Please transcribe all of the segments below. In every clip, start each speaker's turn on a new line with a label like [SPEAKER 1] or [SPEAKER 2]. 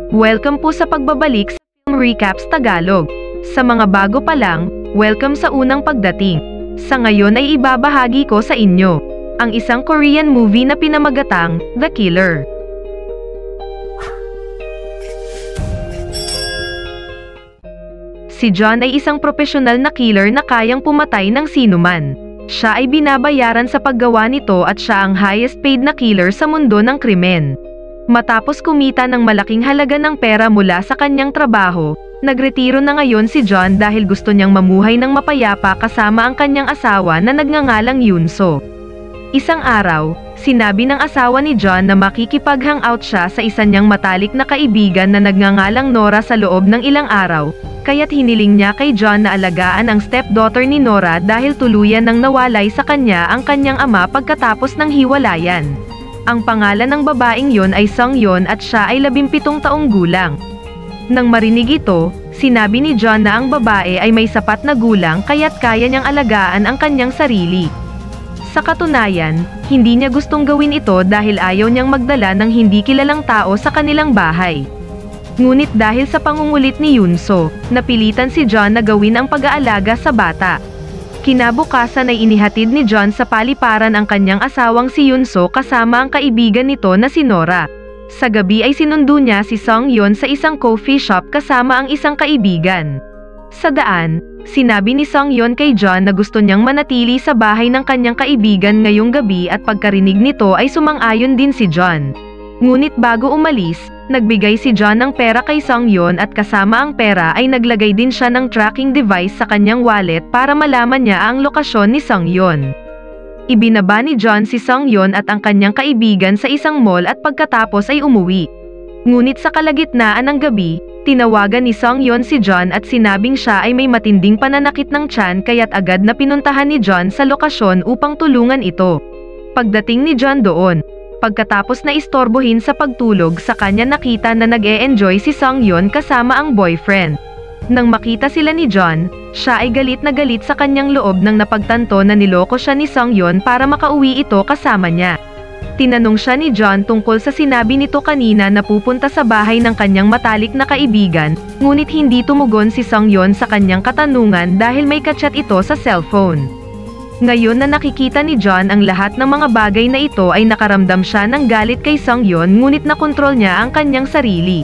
[SPEAKER 1] Welcome po sa pagbabalik sa Film Recaps Tagalog. Sa mga bago pa lang, welcome sa unang pagdating. Sa ngayon ay ibabahagi ko sa inyo ang isang Korean movie na pinamagatang The Killer. Si John ay isang profesional na killer na kayang pumatay ng sinuman. Siya ay binabayaran sa paggawa nito at siya ang highest paid na killer sa mundo ng krimen. Matapos kumita ng malaking halaga ng pera mula sa kanyang trabaho, nagretiro na ngayon si John dahil gusto niyang mamuhay ng mapayapa kasama ang kanyang asawa na nagngangalang Yunso. Isang araw, sinabi ng asawa ni John na makikipag-hangout siya sa isa niyang matalik na kaibigan na nagngangalang Nora sa loob ng ilang araw, kaya't hiniling niya kay John na alagaan ang stepdaughter ni Nora dahil tuluyan nang nawalay sa kanya ang kanyang ama pagkatapos ng hiwalayan. Ang pangalan ng babaeng yon ay Sung Yeon at siya ay 17 taong gulang. Nang marinig ito, sinabi ni John na ang babae ay may sapat na gulang kaya't kaya niyang alagaan ang kanyang sarili. Sa katunayan, hindi niya gustong gawin ito dahil ayaw niyang magdala ng hindi kilalang tao sa kanilang bahay. Ngunit dahil sa pangungulit ni Yunso, napilitan si John na gawin ang pag-aalaga sa bata. Kinabukasan ay inihatid ni John sa paliparan ang kanyang asawang si Yunso kasama ang kaibigan nito na si Nora. Sa gabi ay sinundo niya si Sung Yeon sa isang coffee shop kasama ang isang kaibigan. Sa daan, sinabi ni Sung Yeon kay John na gusto niyang manatili sa bahay ng kanyang kaibigan ngayong gabi at pagkarinig nito ay sumang-ayon din si John. Ngunit bago umalis, nagbigay si John ng pera kay Sung Yeon at kasama ang pera ay naglagay din siya ng tracking device sa kanyang wallet para malaman niya ang lokasyon ni Sung Yeon. Ibinaba ni John si Sung Yeon at ang kanyang kaibigan sa isang mall at pagkatapos ay umuwi. Ngunit sa kalagitnaan ng gabi, tinawagan ni Sung Yeon si John at sinabing siya ay may matinding pananakit ng tiyan kaya't agad na pinuntahan ni John sa lokasyon upang tulungan ito. Pagdating ni John doon, pagkatapos na istorbohin sa pagtulog sa kanya nakita na nag-e-enjoy si Sung Yeon kasama ang boyfriend. Nang makita sila ni John, siya ay galit na galit sa kanyang loob nang napagtanto na niloko siya ni Sung Yeon para makauwi ito kasama niya. Tinanong siya ni John tungkol sa sinabi nito kanina na pupunta sa bahay ng kanyang matalik na kaibigan, ngunit hindi tumugon si Sung Yeon sa kanyang katanungan dahil may kachat ito sa cellphone. Ngayon na nakikita ni John ang lahat ng mga bagay na ito ay nakaramdam siya ng galit kay Sung Yeon ngunit nakontrol niya ang kanyang sarili.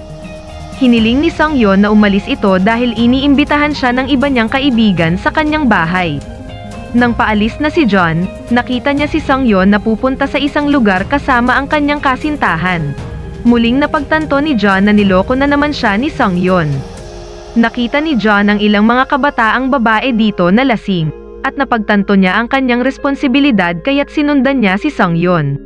[SPEAKER 1] Hiniling ni Sung Yeon na umalis ito dahil iniimbitahan siya ng iba niyang kaibigan sa kanyang bahay. Nang paalis na si John, nakita niya si Sung Yeon na pupunta sa isang lugar kasama ang kanyang kasintahan. Muling napagtanto ni John na niloko na naman siya ni Sung Yeon. Nakita ni John ang ilang mga kabataang babae dito na lasing, at napagtanto niya ang kanyang responsibilidad kaya't sinundan niya si Sung Yeon.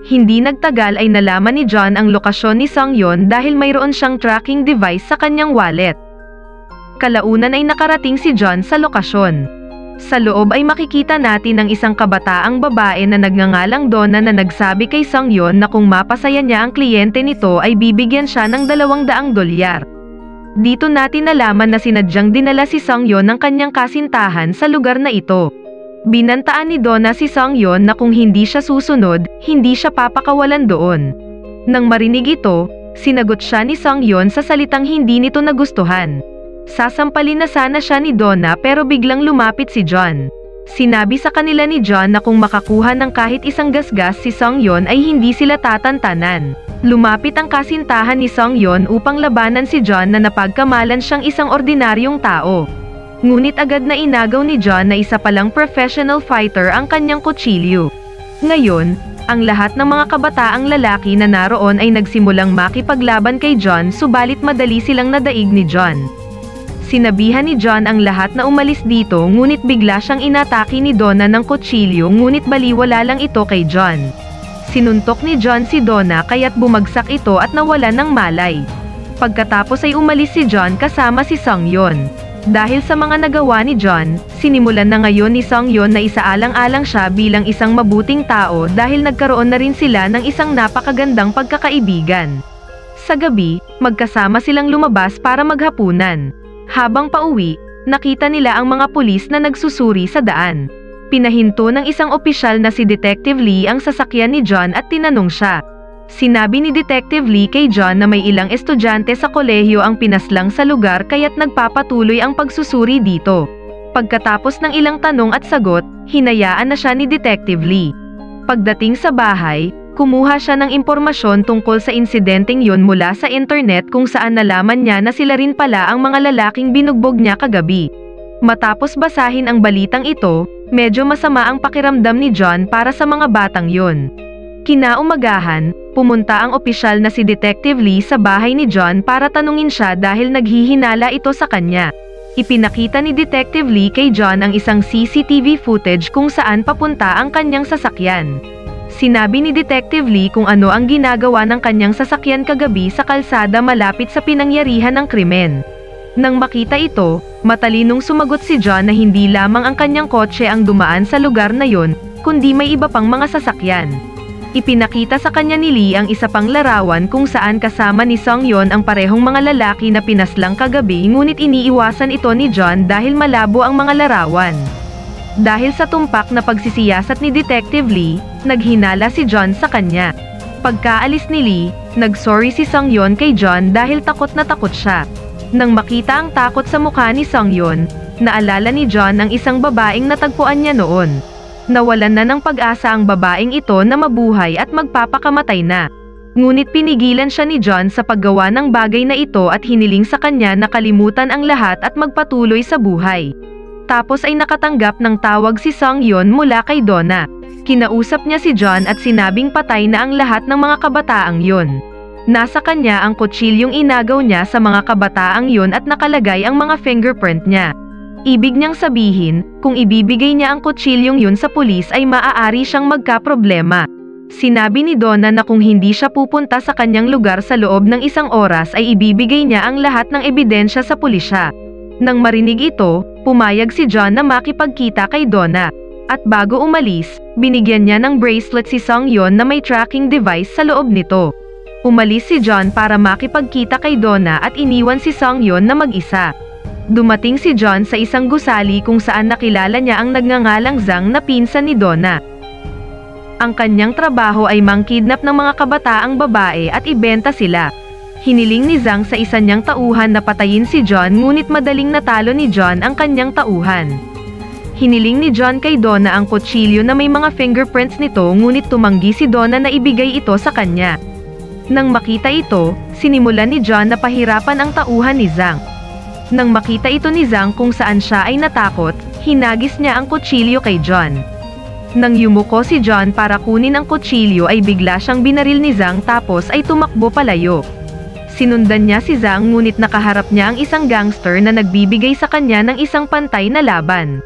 [SPEAKER 1] Hindi nagtagal ay nalaman ni John ang lokasyon ni Sung Yeon dahil mayroon siyang tracking device sa kanyang wallet. Kalaunan ay nakarating si John sa lokasyon. Sa loob ay makikita natin ang isang kabataang babae na nagngangalang Donna na nagsabi kay Sung Yeon na kung mapasaya niya ang kliyente nito ay bibigyan siya ng $200. Dito natin nalaman na sinadyang dinala si Sung Yeon ng kanyang kasintahan sa lugar na ito. Binantaan ni Donna si Sung Yeon na kung hindi siya susunod, hindi siya papakawalan doon. Nang marinig ito, sinagot siya ni Sung Yeon sa salitang hindi nito nagustuhan. Sasampalin na sana siya ni Donna pero biglang lumapit si John. Sinabi sa kanila ni John na kung makakuha ng kahit isang gasgas si Sung Yeon ay hindi sila tatantanan. Lumapit ang kasintahan ni Sung Yeon upang labanan si John na napagkamalan siyang isang ordinaryong tao. Ngunit agad na inagaw ni John na isa palang professional fighter ang kanyang kutsilyo. Ngayon, ang lahat ng mga kabataang lalaki na naroon ay nagsimulang makipaglaban kay John subalit madali silang nadaig ni John. Sinabihan ni John ang lahat na umalis dito ngunit bigla siyang inatake ni Donna ng kutsilyo ngunit baliwala lang ito kay John. Sinuntok ni John si Donna kaya't bumagsak ito at nawala ng malay. Pagkatapos ay umalis si John kasama si Sung Yeon. Dahil sa mga nagawa ni John, sinimulan na ngayon ni Sung Yeon na isaalang-alang siya bilang isang mabuting tao dahil nagkaroon na rin sila ng isang napakagandang pagkakaibigan. Sa gabi, magkasama silang lumabas para maghapunan. Habang pauwi, nakita nila ang mga pulis na nagsusuri sa daan. Pinahinto ng isang opisyal na si Detective Lee ang sasakyan ni John at tinanong siya. Sinabi ni Detective Lee kay John na may ilang estudyante sa kolehiyo ang pinaslang sa lugar kaya't nagpapatuloy ang pagsusuri dito. Pagkatapos ng ilang tanong at sagot, hinayaan na siya ni Detective Lee. Pagdating sa bahay, kumuha siya ng impormasyon tungkol sa insidenteng yun mula sa internet kung saan nalaman niya na sila rin pala ang mga lalaking binugbog niya kagabi. Matapos basahin ang balitang ito, medyo masama ang pakiramdam ni John para sa mga batang yun. Kinaumagahan, pumunta ang opisyal na si Detective Lee sa bahay ni John para tanungin siya dahil naghihinala ito sa kanya. Ipinakita ni Detective Lee kay John ang isang CCTV footage kung saan papunta ang kanyang sasakyan. Sinabi ni Detective Lee kung ano ang ginagawa ng kanyang sasakyan kagabi sa kalsada malapit sa pinangyarihan ng krimen. Nang makita ito, matalinong sumagot si John na hindi lamang ang kanyang kotse ang dumaan sa lugar na yon, kundi may iba pang mga sasakyan. Ipinakita sa kanya ni Lee ang isa pang larawan kung saan kasama ni Sung-yeon ang parehong mga lalaki na pinaslang kagabi ngunit iniiwasan ito ni John dahil malabo ang mga larawan. Dahil sa tumpak na pagsisiyasat ni Detective Lee, naghinala si John sa kanya. Pagkaalis ni Lee, nagsorry si Sung-yeon kay John dahil takot na takot siya. Nang makita ang takot sa mukha ni Sung-yeon, naalala ni John ang isang babaeng natagpuan niya noon. Nawalan na ng pag-asa ang babaeng ito na mabuhay at magpapakamatay na. Ngunit pinigilan siya ni John sa paggawa ng bagay na ito at hiniling sa kanya na kalimutan ang lahat at magpatuloy sa buhay. Tapos ay nakatanggap ng tawag si Sung-yeon mula kay Donna. Kinausap niya si John at sinabing patay na ang lahat ng mga kabataang yon. Nasa kanya ang kutsilyong inagaw niya sa mga kabataang yon at nakalagay ang mga fingerprint niya. Ibig niyang sabihin, kung ibibigay niya ang kutsilyong yun sa pulis ay maaari siyang magkaproblema. Sinabi ni Donna na kung hindi siya pupunta sa kanyang lugar sa loob ng isang oras ay ibibigay niya ang lahat ng ebidensya sa pulisya. Nang marinig ito, pumayag si John na makipagkita kay Donna. At bago umalis, binigyan niya ng bracelet si Sung-yeon na may tracking device sa loob nito. Umalis si John para makipagkita kay Donna at iniwan si Sung-yeon na mag-isa. Dumating si John sa isang gusali kung saan nakilala niya ang nagngangalang Zhang na pinsan ni Donna. Ang kanyang trabaho ay mangkidnap ng mga kabataang babae at ibenta sila. Hiniling ni Zhang sa isa niyang tauhan na patayin si John ngunit madaling natalo ni John ang kanyang tauhan. Hiniling ni John kay Donna ang kutsilyo na may mga fingerprints nito ngunit tumanggi si Donna na ibigay ito sa kanya. Nang makita ito, sinimulan ni John na pahirapan ang tauhan ni Zhang. Nang makita ito ni Zhang kung saan siya ay natakot, hinagis niya ang kutsilyo kay John. Nang yumuko si John para kunin ang kutsilyo ay bigla siyang binaril ni Zhang tapos ay tumakbo palayo. Sinundan niya si Zhang ngunit nakaharap niya ang isang gangster na nagbibigay sa kanya ng isang pantay na laban.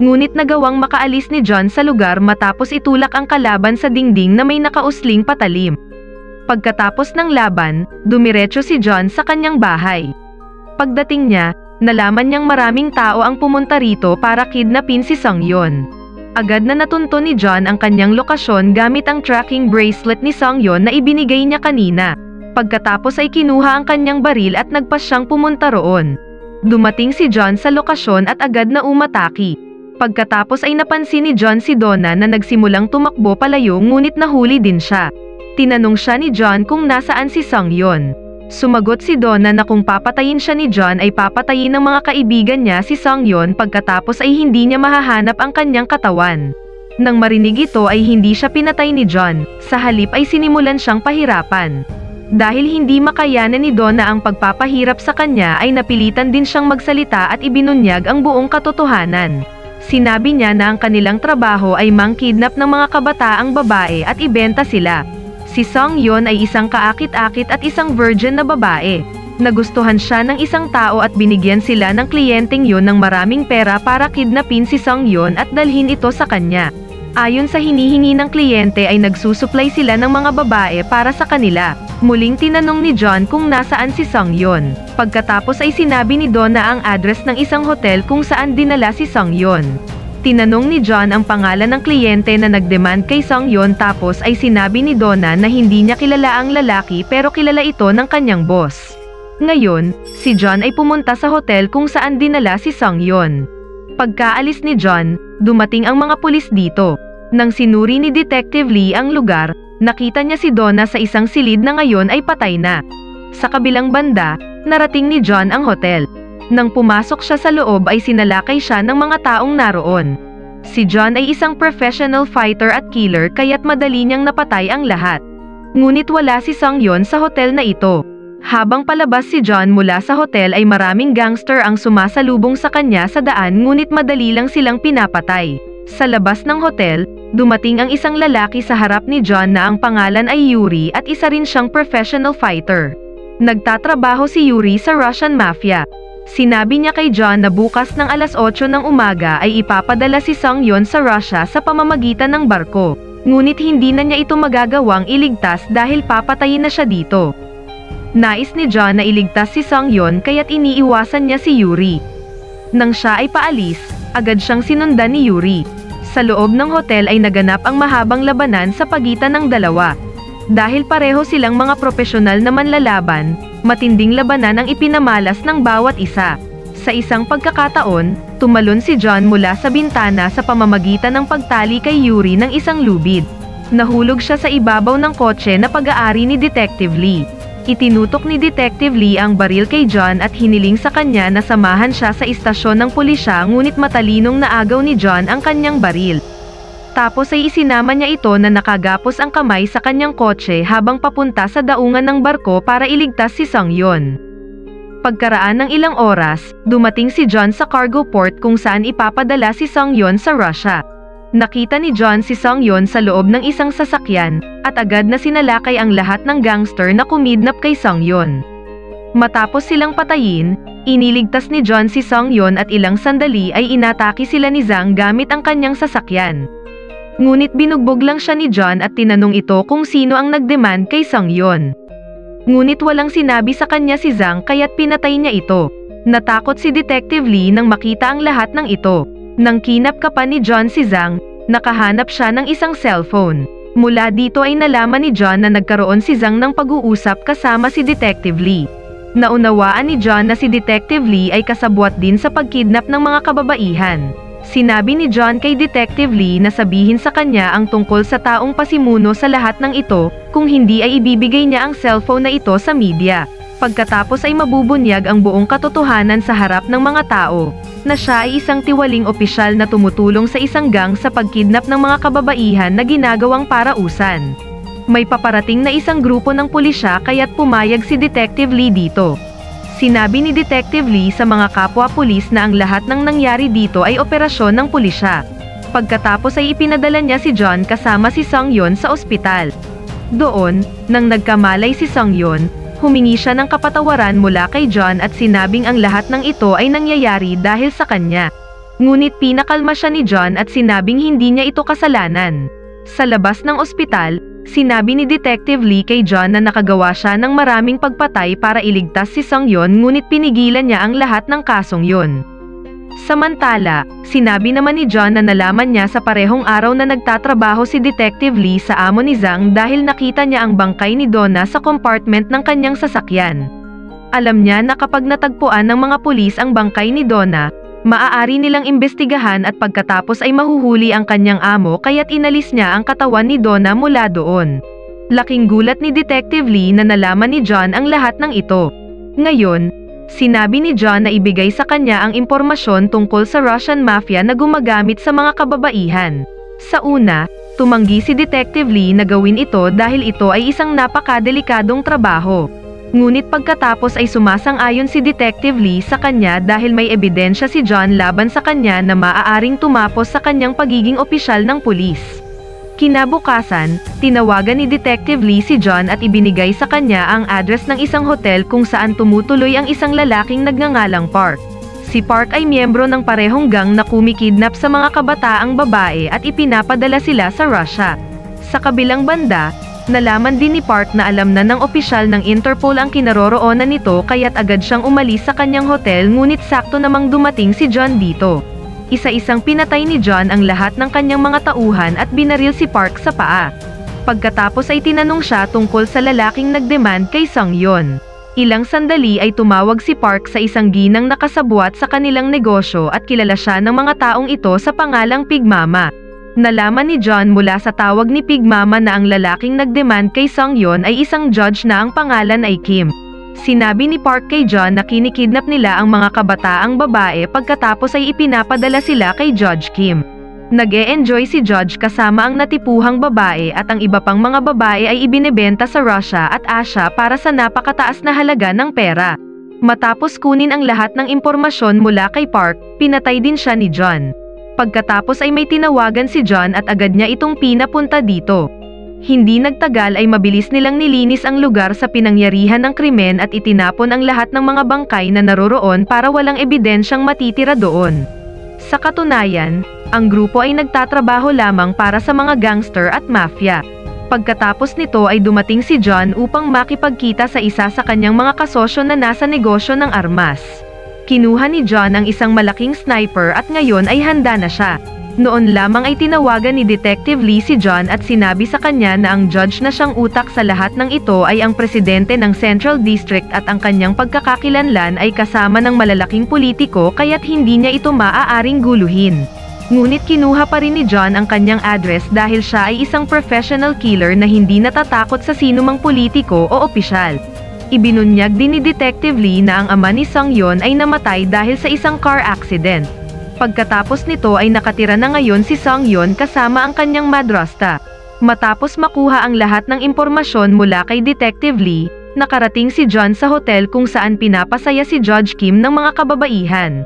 [SPEAKER 1] Ngunit nagawang makaalis ni John sa lugar matapos itulak ang kalaban sa dingding na may nakausling patalim. Pagkatapos ng laban, dumiretso si John sa kanyang bahay. Pagdating niya, nalaman niyang maraming tao ang pumunta rito para kidnapin si Sung-yeon. Agad na natunto ni John ang kanyang lokasyon gamit ang tracking bracelet ni Sung-yeon na ibinigay niya kanina. Pagkatapos ay kinuha ang kanyang baril at nagpas siyang pumunta roon. Dumating si John sa lokasyon at agad na umataki. Pagkatapos ay napansin ni John si Donna na nagsimulang tumakbo palayo ngunit nahuli din siya. Tinanong siya ni John kung nasaan si Sung-yeon. Sumagot si Donna na kung papatayin siya ni John ay papatayin ng mga kaibigan niya si Sung-yeon pagkatapos ay hindi niya mahahanap ang kanyang katawan. Nang marinig ito ay hindi siya pinatay ni John, sa halip ay sinimulan siyang pahirapan. Dahil hindi makayanan ni Donna ang pagpapahirap sa kanya ay napilitan din siyang magsalita at ibinunyag ang buong katotohanan. Sinabi niya na ang kanilang trabaho ay mangkidnap ng mga kabataang babae at ibenta sila. Si Sung-yeon ay isang kaakit-akit at isang virgin na babae. Nagustuhan siya ng isang tao at binigyan sila ng kliyenteng yun ng maraming pera para kidnapin si Sung-yeon at dalhin ito sa kanya. Ayon sa hinihingi ng kliyente ay nagsusupply sila ng mga babae para sa kanila. Muling tinanong ni John kung nasaan si Sung-yeon. Pagkatapos ay sinabi ni Donna ang address ng isang hotel kung saan dinala si Sung-yeon. Tinanong ni John ang pangalan ng kliyente na nagdemand kay Sung-yeon tapos ay sinabi ni Donna na hindi niya kilala ang lalaki pero kilala ito ng kanyang boss. Ngayon, si John ay pumunta sa hotel kung saan dinala si Sung-yeon. Pagkaalis ni John, dumating ang mga pulis dito. Nang sinuri ni Detective Lee ang lugar, Nakita niya si Donna sa isang silid na ngayon ay patay na. Sa kabilang banda, narating ni John ang hotel. Nang pumasok siya sa loob ay sinalakay siya ng mga taong naroon. Si John ay isang professional fighter at killer kaya't madali niyang napatay ang lahat. Ngunit wala si Sung-yeon sa hotel na ito. Habang palabas si John mula sa hotel ay maraming gangster ang sumasalubong sa kanya sa daan ngunit madali lang silang pinapatay. Sa labas ng hotel, dumating ang isang lalaki sa harap ni John na ang pangalan ay Yuri at isa rin siyang professional fighter. Nagtatrabaho si Yuri sa Russian Mafia. Sinabi niya kay John na bukas ng alas 8 ng umaga ay ipapadala si Sung-yeon sa Russia sa pamamagitan ng barko. Ngunit hindi na niya ito magagawang iligtas dahil papatayin na siya dito. Nais ni John na iligtas si Sung-yeon kaya't iniiwasan niya si Yuri. Nang siya ay paalis, agad siyang sinundan ni Yuri. Sa loob ng hotel ay naganap ang mahabang labanan sa pagitan ng dalawa. Dahil pareho silang mga profesional na manlalaban, matinding labanan ang ipinamalas ng bawat isa. Sa isang pagkakataon, tumalon si John mula sa bintana sa pamamagitan ng pagtali kay Yuri ng isang lubid. Nahulog siya sa ibabaw ng kotse na pag-aari ni Detective Lee. Itinutok ni Detective Lee ang baril kay John at hiniling sa kanya na samahan siya sa istasyon ng pulisya ngunit matalinong naagaw ni John ang kanyang baril. Tapos ay isinama niya ito na nakagapos ang kamay sa kanyang kotse habang papunta sa daungan ng barko para iligtas si Sung-yeon. Pagkaraan ng ilang oras, dumating si John sa cargo port kung saan ipapadala si Sung-yeon sa Russia. Nakita ni John si Sung-yeon sa loob ng isang sasakyan, at agad na sinalakay ang lahat ng gangster na kumidnap kay Sung-yeon. Matapos silang patayin, iniligtas ni John si Sung-yeon at ilang sandali ay inatake sila ni Zhang gamit ang kanyang sasakyan. Ngunit binugbog lang siya ni John at tinanong ito kung sino ang nagdemand kay Sung-yeon. Ngunit walang sinabi sa kanya si Zhang kaya't pinatay niya ito. Natakot si Detective Lee nang makita ang lahat ng ito. Nang kinapkapan ni John si Zhang, nakahanap siya ng isang cellphone. Mula dito ay nalaman ni John na nagkaroon si Zhang ng pag-uusap kasama si Detective Lee. Naunawaan ni John na si Detective Lee ay kasabwat din sa pagkidnap ng mga kababaihan. Sinabi ni John kay Detective Lee na sabihin sa kanya ang tungkol sa taong pasimuno sa lahat ng ito, kung hindi ay ibibigay niya ang cellphone na ito sa media. Pagkatapos ay mabubunyag ang buong katotohanan sa harap ng mga tao, na siya ay isang tiwaling opisyal na tumutulong sa isang gang sa pagkidnap ng mga kababaihan na ginagawang parausan. May paparating na isang grupo ng pulisya kaya't pumayag si Detective Lee dito. Sinabi ni Detective Lee sa mga kapwa-pulis na ang lahat ng nangyari dito ay operasyon ng pulisya. Pagkatapos ay ipinadala niya si John kasama si Sung-yeon sa ospital. Doon, nang nagkamalay si Sung-yeon, humingi siya ng kapatawaran mula kay John at sinabing ang lahat ng ito ay nangyayari dahil sa kanya. Ngunit pinakalma siya ni John at sinabing hindi niya ito kasalanan. Sa labas ng ospital, sinabi ni Detective Lee kay John na nakagawa siya ng maraming pagpatay para iligtas si Sung-yeon ngunit pinigilan niya ang lahat ng kasong yun. Samantala, sinabi naman ni John na nalaman niya sa parehong araw na nagtatrabaho si Detective Lee sa amo ni Zhang dahil nakita niya ang bangkay ni Donna sa compartment ng kanyang sasakyan. Alam niya na kapag natagpuan ng mga pulis ang bangkay ni Donna, maaari nilang imbestigahan at pagkatapos ay mahuhuli ang kanyang amo kaya't inalis niya ang katawan ni Donna mula doon. Laking gulat ni Detective Lee na nalaman ni John ang lahat ng ito. Ngayon, sinabi ni John na ibigay sa kanya ang impormasyon tungkol sa Russian Mafia na gumagamit sa mga kababaihan. Sa una, tumanggi si Detective Lee na gawin ito dahil ito ay isang napakadelikadong trabaho. Ngunit pagkatapos ay sumasang-ayon si Detective Lee sa kanya dahil may ebidensya si John laban sa kanya na maaaring tumapos sa kanyang pagiging opisyal ng pulis. Kinabukasan, tinawagan ni Detective Lee si John at ibinigay sa kanya ang address ng isang hotel kung saan tumutuloy ang isang lalaking nagngangalang Park. Si Park ay miyembro ng parehong gang na kumikidnap sa mga kabataang babae at ipinapadala sila sa Russia. Sa kabilang banda, nalaman din ni Park na alam na ng opisyal ng Interpol ang kinaroroonan nito kaya't agad siyang umalis sa kanyang hotel ngunit sakto namang dumating si John dito. Isa-isang pinatay ni John ang lahat ng kanyang mga tauhan at binaril si Park sa paa. Pagkatapos ay tinanong siya tungkol sa lalaking nagdemand kay Sung-yeon. Ilang sandali ay tumawag si Park sa isang ginang nakasabwat sa kanilang negosyo at kilala siya ng mga taong ito sa pangalang Pig Mama. Nalaman ni John mula sa tawag ni Pig Mama na ang lalaking nagdemand kay Sung-yeon ay isang judge na ang pangalan ay Kim. Sinabi ni Park kay John na kinikidnap nila ang mga kabataang babae pagkatapos ay ipinapadala sila kay Judge Kim. Nag-e-enjoy si Judge kasama ang natipuhang babae at ang iba pang mga babae ay ibinebenta sa Russia at Asia para sa napakataas na halaga ng pera. Matapos kunin ang lahat ng impormasyon mula kay Park, pinatay din siya ni John. Pagkatapos ay may tinawagan si John at agad niya itong pinapunta dito. Hindi nagtagal ay mabilis nilang nilinis ang lugar sa pinangyarihan ng krimen at itinapon ang lahat ng mga bangkay na naroroon para walang ebidensyang matitira doon. Sa katunayan, ang grupo ay nagtatrabaho lamang para sa mga gangster at mafia. Pagkatapos nito ay dumating si John upang makipagkita sa isa sa kanyang mga kasosyo na nasa negosyo ng armas. Kinuha ni John ang isang malaking sniper at ngayon ay handa na siya. Noon lamang ay tinawagan ni Detective Lee si John at sinabi sa kanya na ang judge na siyang utak sa lahat ng ito ay ang presidente ng Central District at ang kanyang pagkakakilanlan ay kasama ng malalaking politiko kaya't hindi niya ito maaaring guluhin. Ngunit kinuha pa rin ni John ang kanyang address dahil siya ay isang professional killer na hindi natatakot sa sinumang politiko o opisyal. Ibinunyag din ni Detective Lee na ang ama ni Sung-yeon ay namatay dahil sa isang car accident. Pagkatapos nito ay nakatira na ngayon si Sung-yeon kasama ang kanyang madrasta. Matapos makuha ang lahat ng impormasyon mula kay Detective Lee, nakarating si John sa hotel kung saan pinapasaya si Judge Kim ng mga kababaihan.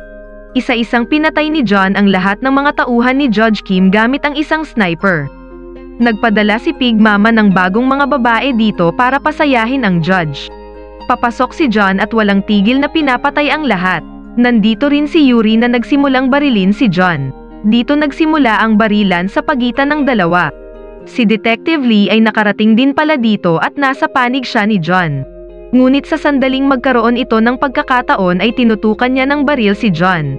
[SPEAKER 1] Isa-isang pinatay ni John ang lahat ng mga tauhan ni Judge Kim gamit ang isang sniper. Nagpadala si Pig Mama ng bagong mga babae dito para pasayahin ang judge. Papasok si John at walang tigil na pinapatay ang lahat. Nandito rin si Yuri na nagsimulang barilin si John. Dito nagsimula ang barilan sa pagitan ng dalawa. Si Detective Lee ay nakarating din pala dito at nasa panig siya ni John. Ngunit sa sandaling magkaroon ito ng pagkakataon ay tinutukan niya ng baril si John.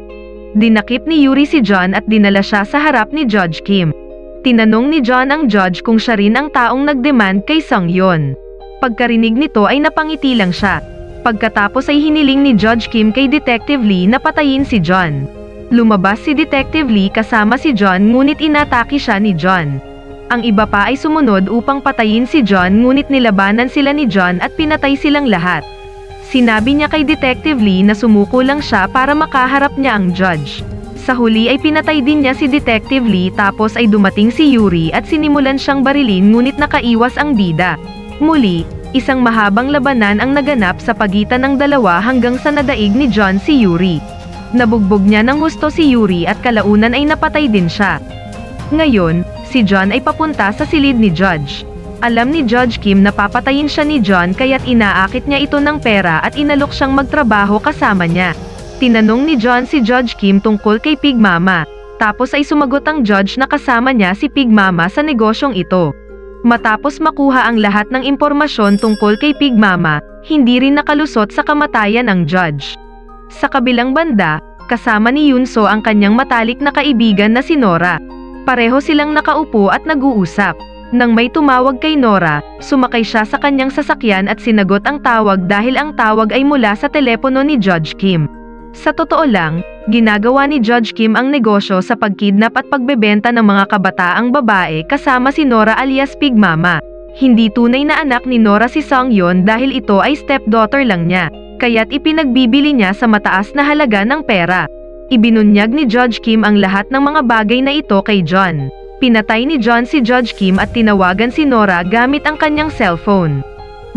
[SPEAKER 1] Dinakip ni Yuri si John at dinala siya sa harap ni Judge Kim. Tinanong ni John ang judge kung siya rin ang taong nagdemand kay Sung-yeon. Pagkarinig nito ay napangiti lang siya. Pagkatapos ay hiniling ni Judge Kim kay Detective Lee na patayin si John. Lumabas si Detective Lee kasama si John ngunit inatake siya ni John. Ang iba pa ay sumunod upang patayin si John ngunit nilabanan sila ni John at pinatay silang lahat. Sinabi niya kay Detective Lee na sumuko lang siya para makaharap niya ang judge. Sa huli ay pinatay din niya si Detective Lee tapos ay dumating si Yuri at sinimulan siyang barilin ngunit nakaiwas ang bida. Muli, isang mahabang labanan ang naganap sa pagitan ng dalawa hanggang sa nadaig ni John si Yuri. Nabugbog niya ng husto si Yuri at kalaunan ay napatay din siya. Ngayon, si John ay papunta sa silid ni Judge. Alam ni Judge Kim na papatayin siya ni John kaya't inaakit niya ito ng pera at inalok siyang magtrabaho kasama niya. Tinanong ni John si Judge Kim tungkol kay Pig Mama. Tapos ay sumagot ang judge na kasama niya si Pig Mama sa negosyong ito. Matapos makuha ang lahat ng impormasyon tungkol kay Pig Mama, hindi rin nakalusot sa kamatayan ang judge. Sa kabilang banda, kasama ni Yunso ang kanyang matalik na kaibigan na si Nora. Pareho silang nakaupo at nag-uusap. Nang may tumawag kay Nora, sumakay siya sa kanyang sasakyan at sinagot ang tawag dahil ang tawag ay mula sa telepono ni Judge Kim. Sa totoo lang, ginagawa ni Judge Kim ang negosyo sa pagkidnap at pagbebenta ng mga kabataang babae kasama si Nora alias Pig Mama. Hindi tunay na anak ni Nora si Sung-yeon dahil ito ay stepdaughter lang niya, kaya't ipinagbibili niya sa mataas na halaga ng pera. Ibinunyag ni Judge Kim ang lahat ng mga bagay na ito kay John. Pinatay ni John si Judge Kim at tinawagan si Nora gamit ang kanyang cellphone.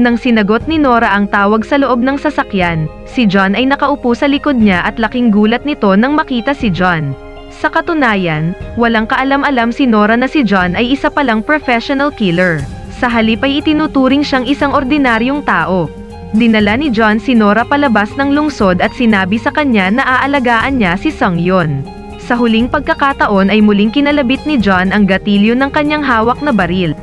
[SPEAKER 1] Nang sinagot ni Nora ang tawag sa loob ng sasakyan, si John ay nakaupo sa likod niya at laking gulat nito nang makita si John. Sa katunayan, walang kaalam-alam si Nora na si John ay isa palang professional killer. Sa halip ay itinuturing siyang isang ordinaryong tao. Dinala ni John si Nora palabas ng lungsod at sinabi sa kanya na aalagaan niya si Sung-yeon. Sa huling pagkakataon ay muling kinalabit ni John ang gatilyo ng kanyang hawak na baril.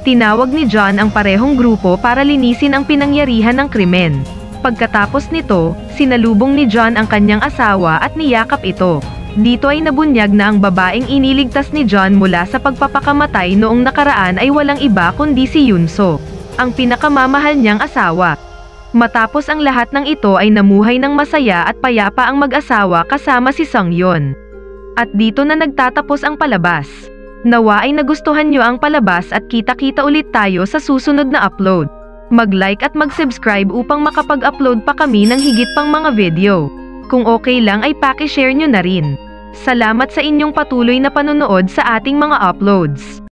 [SPEAKER 1] Tinawag ni John ang parehong grupo para linisin ang pinangyarihan ng krimen. Pagkatapos nito, sinalubong ni John ang kanyang asawa at niyakap ito. Dito ay nabunyag na ang babaeng iniligtas ni John mula sa pagpapakamatay noong nakaraan ay walang iba kundi si Yunso, ang pinakamamahal niyang asawa. Matapos ang lahat ng ito ay namuhay ng masaya at payapa ang mag-asawa kasama si Sung-yeon. At dito na nagtatapos ang palabas. Nawa ay nagustuhan nyo ang palabas at kita-kita ulit tayo sa susunod na upload. Mag-like at mag-subscribe upang makapag-upload pa kami ng higit pang mga video. Kung okay lang ay paki-share nyo na rin. Salamat sa inyong patuloy na panonood sa ating mga uploads.